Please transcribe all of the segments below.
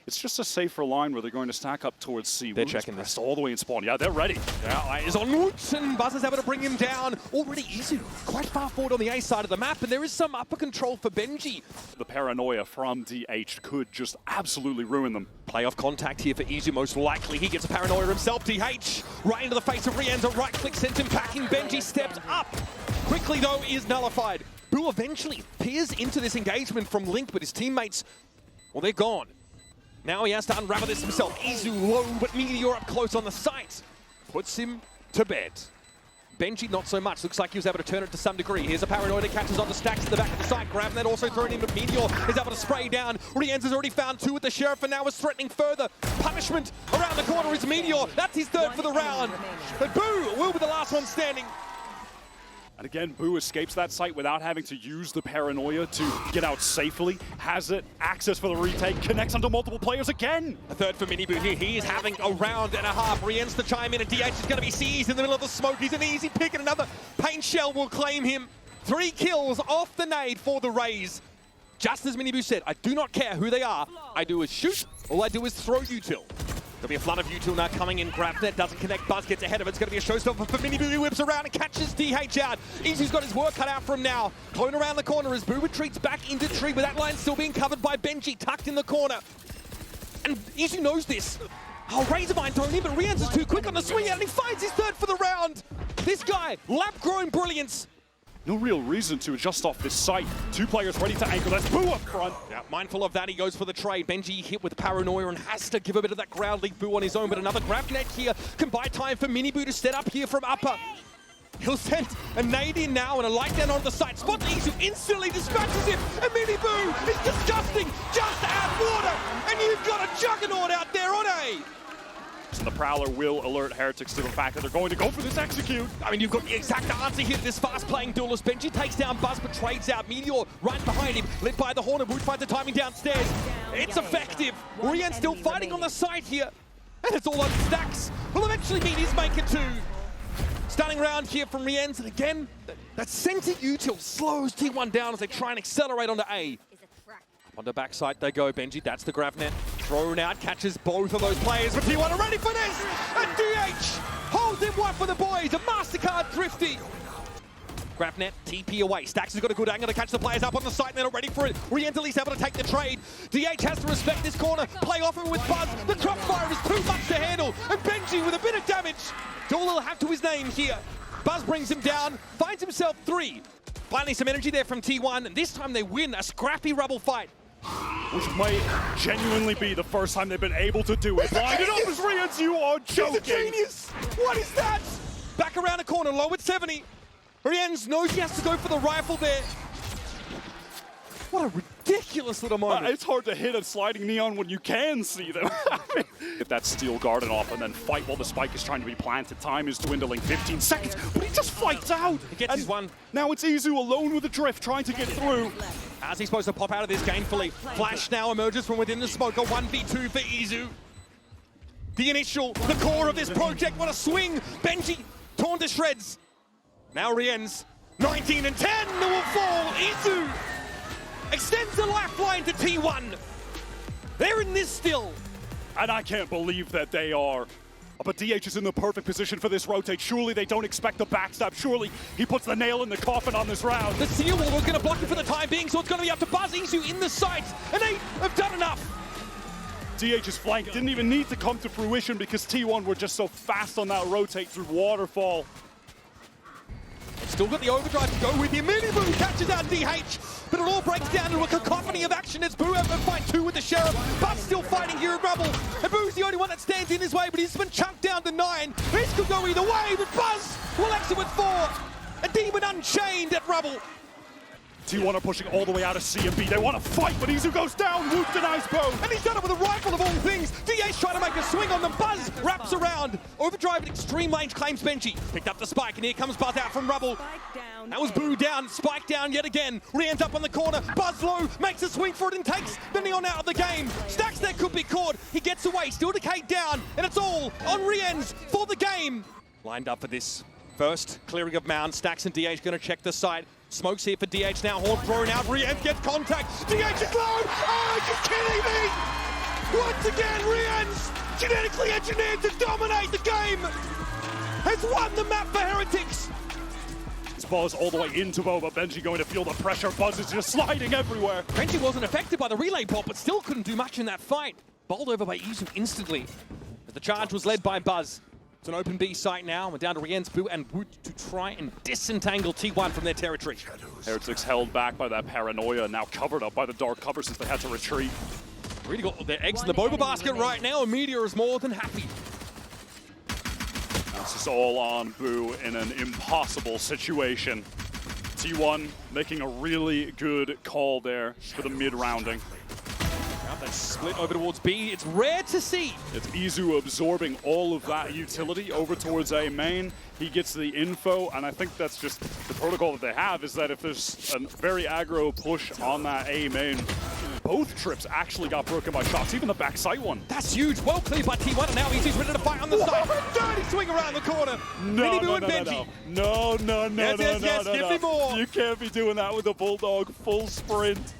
It's just a safer line where they're going to stack up towards C. They're checking this. All the way in spawn. Yeah, they're ready. Yeah, eye is on Woods, and Buzz is able to bring him down. Already Izu quite far forward on the A side of the map, and there is some upper control for Benji. The paranoia from DH could just absolutely ruin them. Playoff contact here for Izu, most likely. He gets a paranoia himself. DH right into the face of Rienzo. Right click sent him packing. Benji steps up. Quickly, though, is nullified. Boo eventually peers into this engagement from Link, but his teammates, well, they're gone. Now he has to unravel this himself. Izu low, but Meteor up close on the site. Puts him to bed. Benji, not so much. Looks like he was able to turn it to some degree. Here's a paranoid that catches on the stacks at the back of the site. Grab that also thrown in, but Meteor is able to spray down. Rienz has already found two with the Sheriff, and now is threatening further. Punishment around the corner is Meteor. That's his third for the round. But Boo will be the last one standing. And again, Boo escapes that site without having to use the paranoia to get out safely. Has it, access for the retake, connects onto multiple players again. A third for Miniboo here. He is having a round and a half. Rienz to chime in, and DH is going to be seized in the middle of the smoke. He's an easy pick, and another paint shell will claim him. 3 kills off the nade for the Rays. Just as Miniboo said, I do not care who they are. I do is shoot. All I do is throw util. There'll be a flood of util now coming in. Grab that, doesn't connect. Buzz gets ahead of it. It's going to be a showstopper for Miniboo. He whips around and catches DH out. Izu's got his work cut out from now. Clone around the corner as Boo retreats back into tree, but that line's still being covered by Benji, tucked in the corner. And Izu knows this. Oh, Razormine thrown in, but Rienz is too quick on the swing out, and he finds his third for the round. This guy, lab-grown brilliance. No real reason to adjust off this site. 2 players ready to anchor. That's Boo up front. Yeah, mindful of that, he goes for the trade. Benji hit with paranoia and has to give a bit of that ground league Boo on his own, but another grab net here can buy time for Miniboo to set up here from upper. He'll send a nade in now and a light down on the site. Spots Izu, instantly dispatches him, and Miniboo is disgusting. Just add water, and you've got a juggernaut out there on A. And the Prowler will alert Heretics to the fact that they're going to go for this execute. I mean, you've got the exact answer here to this fast-playing duelist. Benji takes down Buzz, but trades out. Meteor right behind him, led by the Hornet. Wood finds the timing downstairs. It's effective. Rienz still fighting on the side here. And it's all on stacks. Will eventually meet his maker too. Stunning round here from Rienz. And again, that center util slows T1 down as they try and accelerate onto A. On the backside they go, Benji, that's the grab net. Thrown out, catches both of those players, but T1 are ready for this! And DH holds him one for the boys, a Mastercard thrifty. Grab net, TP away. Stax has got a good angle to catch the players up on the site, and they're not ready for it. Rienz at least able to take the trade. DH has to respect this corner, play off him with Buzz. The crossfire is too much to handle, and Benji with a bit of damage. All he'll have to his name here. Buzz brings him down, finds himself 3. Finally some energy there from T1, and this time they win a scrappy rubble fight. Which might genuinely be the first time they've been able to do it. Line it up as Rienz, you are joking! He's a genius! What is that? Back around the corner, low at 70. Rienz knows he has to go for the rifle there. What a ridiculous little moment. It's hard to hit a sliding neon when you can see them. Get that steel garden off and then fight while the spike is trying to be planted. Time is dwindling, 15 seconds, but he just fights out. He gets his one. Now it's Izu alone with the drift, trying to get through. How's he supposed to pop out of this gainfully? Flash now emerges from within the smoke, a 1v2 for Izu. The initial, the core of this project, what a swing! Benji torn to shreds. Now Rienz, 19 and 10, they will fall. Izu extends the lifeline to T1. They're in this still. And I can't believe that they are. But DH is in the perfect position for this rotate. Surely they don't expect the backstab. Surely he puts the nail in the coffin on this round. The seal wall was going to block it for the time being, so it's going to be up to Buzz. Izu in the sights, and they have done enough. DH's flank didn't even need to come to fruition because T1 were just so fast on that rotate through Waterfall. Still got the overdrive to go with him. Miniboo catches out DH, but it all breaks down into a cacophony of action as Boo have to fight 2 with the Sheriff. Buzz still fighting here in rubble, and Boo's the only one that stands in his way, but he's been chunked down to 9. This could go either way, but Buzz will exit with 4. A demon unchained at rubble. T1 are pushing all the way out of C and B. They want to fight, but Izu goes down. Woot denies Bo. And he's done it with a rifle of all things. DH trying to make a swing on them. Buzz wraps around. Overdrive at extreme range claims Benji. Picked up the spike, and here comes Buzz out from rubble. That was Boo down. Spike down yet again. Rienz up on the corner. Buzz low, makes a swing for it and takes the neon out of the game. Stax there could be caught. He gets away, still decayed down, and it's all on Rienz for the game. Lined up for this first clearing of mound. Stax and DH going to check the site. Smokes here for DH now, Horn thrown out, Rienz gets contact, DH is low! Oh, you're kidding me! Once again, Rian's genetically engineered to dominate the game has won the map for Heretics. This ball is all the way into Boba. Benji going to feel the pressure. Buzz is just sliding everywhere. Benji wasn't affected by the relay bot, but still couldn't do much in that fight. Bowled over by Izu instantly. As the charge was led by Buzz. It's an open B site now. We're down to Rien's, Boo, and Woot to try and disentangle T1 from their territory. Heretics held back by that paranoia, now covered up by the dark cover since they had to retreat. Really got their eggs in the Boba basket right now, and Meteor is more than happy. This is all on Boo in an impossible situation. T1 making a really good call there for the mid-rounding. Now that's split over towards B. It's rare to see. It's Izu absorbing all of that utility over towards A main. He gets the info, and I think that's just the protocol that they have, is that if there's a very aggro push on that A main, both trips actually got broken by shots, even the backside one. That's huge. Well cleared by T1, and now Izu's ready to fight on the side. Dirty swing around the corner. No, no, and Benji. No. Yes, give me more. You can't be doing that with the Bulldog full sprint.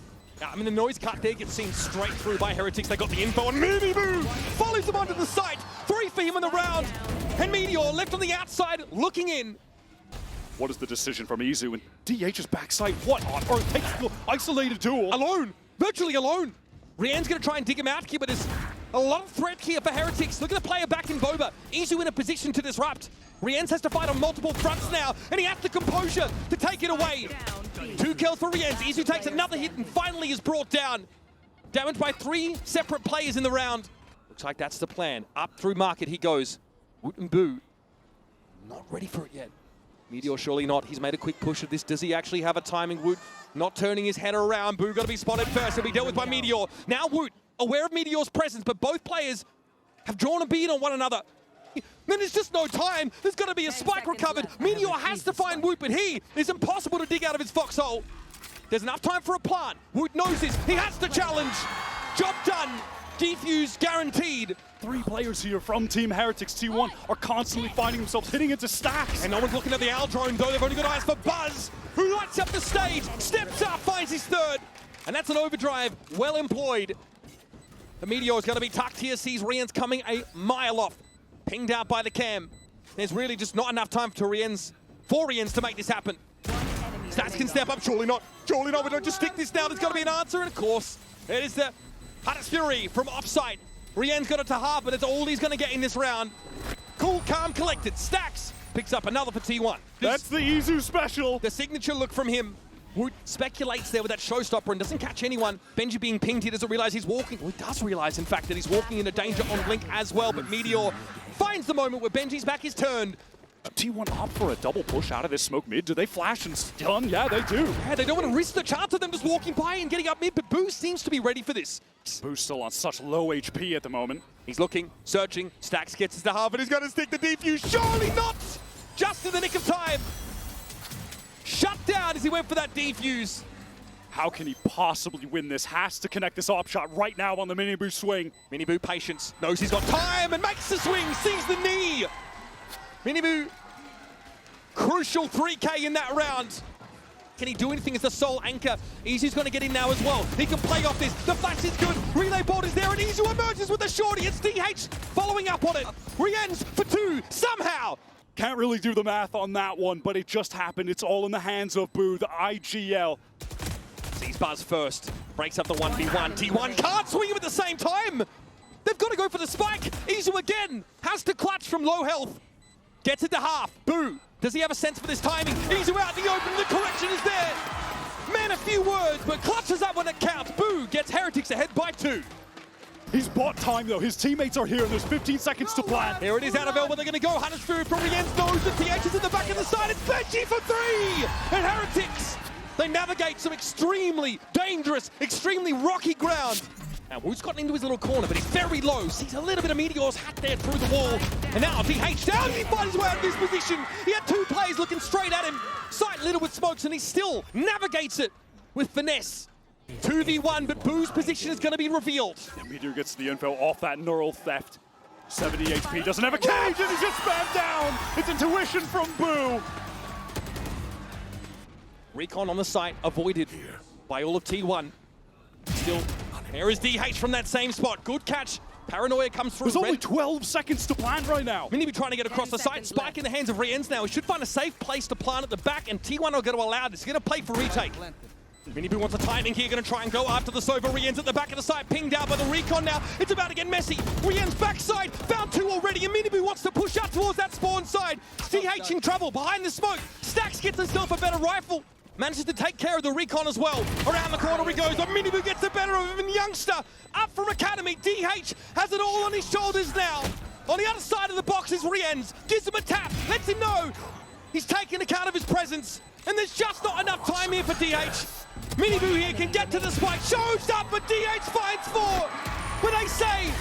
I mean, the noise cut there gets seen straight through by Heretics. They got the info, and Meteor follows them onto the site. 3 for him in the round, and Meteor left on the outside, looking in. What is the decision from Izu? And DH's backside, what on earth? Takes the isolated duel. Alone, virtually alone. Rian's going to try and dig him out here, but there's a lot of threat here for Heretics. Look at the player back in Boba. Izu in a position to disrupt. Rienz has to fight on multiple fronts now, and he has the composure to take it away. 2 kills for Rienz. Izu takes another hit and finally is brought down. Damaged by 3 separate players in the round. Looks like that's the plan. Up through market he goes. Woot and Boo, not ready for it yet. Meteor surely not. He's made a quick push of this. Does he actually have a timing? Woot not turning his head around. Boo got to be spotted first. He'll be dealt with by Meteor. Now Woot aware of Meteor's presence, but both players have drawn a bead on one another. Then there's just no time. There's got to be a spike recovered. Meteor has to find Woot, but he is impossible to dig out of his foxhole. There's enough time for a plant. Woot knows this. He has to challenge. Job done. Defuse guaranteed. 3 players here from Team Heretics T1 are constantly finding themselves hitting into stacks. And no one's looking at the Owl drone, though. They've only got eyes for Buzz, who lights up the stage, steps up, finds his 3rd. And that's an overdrive well employed. The Meteor is going to be tucked here. Sees Rienz coming a mile off. Pinged out by the cam. There's really just not enough time for Rienz to make this happen. Stats can step up. Surely not. Surely not. We don't just stick this now. There's got to be an answer. And of course, it is the Hottest Fury from offsite. Rienz got it to half, but it's all he's going to get in this round. Cool, calm, collected. Stacks picks up another for T1. That's the Izu special. The signature look from him. Woot speculates there with that showstopper and doesn't catch anyone. Benji being pinged, he doesn't realize he's walking. Well, he does realize, in fact, that he's walking into danger on Blink as well, but Meteor finds the moment where Benji's back is turned. T1 opt for a double push out of this smoke mid. Do they flash and stun? Yeah, they do. Yeah, they don't want to risk the chance of them just walking by and getting up mid, but Boo seems to be ready for this. Boo's still on such low HP at the moment. He's looking, searching. Stacks gets to half, and he's going to stick the defuse. Surely not! Just in the nick of time. Shut down as he went for that defuse. How can he possibly win this? Has to connect this op shot right now on the Mini-Boo swing. Mini-Boo patience, knows he's got time and makes the swing, sees the knee. Mini-Boo, crucial 3K in that round. Can he do anything as the sole anchor? Izu's going to get in now as well. He can play off this. The flash is good. Relay board is there, and Izu emerges with the shorty. It's DH following up on it. Rienz for 2, somehow. Can't really do the math on that one, but it just happened. It's all in the hands of Boo, the IGL. Sees Buzz first. Breaks up the 1v1. T1 can't swing him at the same time. They've got to go for the spike. Izu again has to clutch from low health. Gets it to half. Boo. Does he have a sense for this timing? Izu out in the open. The correction is there. Man, a few words, but clutches up when it counts. Boo gets Heretics ahead by 2. He's bought time, though. His teammates are here, and there's 15 seconds to plan. Here it is out of L, where they're going to go. Hottest Fury from Rienz knows the TH is in the back of the side. It's Benji for 3! And Heretics, they navigate some extremely dangerous, extremely rocky ground. Now, Woot's gotten into his little corner, but he's very low. Sees a little bit of Meteor's hat there through the wall. And now DH down, he finds his way out of this position. He had 2 players looking straight at him. Sight littered with smokes, and he still navigates it with finesse. 2v1, but Boo's position is going to be revealed. And Meteor gets the info off that neural theft. 70 HP, doesn't have a cage, and he's just spammed down. It's intuition from Boo. Recon on the site, avoided by all of T1. Still Here is DH from that same spot. Good catch. Paranoia comes through. There's only 12 seconds to plant right now. Minibu trying to get across the site. Spike in the hands of Riens now. He should find a safe place to plant at the back, and T1 are going to allow this. He's going to play for retake. Minibu wants a timing here, going to try and go after the Sova. Riens at the back of the site, pinged out by the recon now. It's about to get messy. Riens backside, found two already, and Minibu wants to push out towards that spawn side. CH in trouble, behind the smoke. Stacks gets himself a better rifle. Manages to take care of the recon as well. Around the corner he goes, but Minibu gets the better of him. Youngster, up from Academy. DH has it all on his shoulders now. On the other side of the box is Riens. Gives him a tap, lets him know he's taking account of his presence. And there's just not enough time here for DH. Minibu here can get to the spike, shows up, but DH finds four. When they say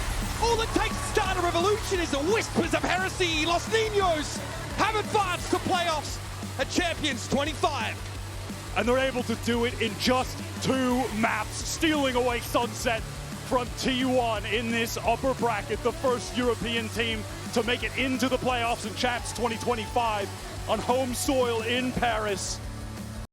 all it takes to start a revolution is the whispers of heresy, Los Niños have advanced to playoffs at Champions 25. And they're able to do it in just 2 maps, stealing away Sunset from T1 in this upper bracket, the first European team to make it into the playoffs in Champs 2025 on home soil in Paris.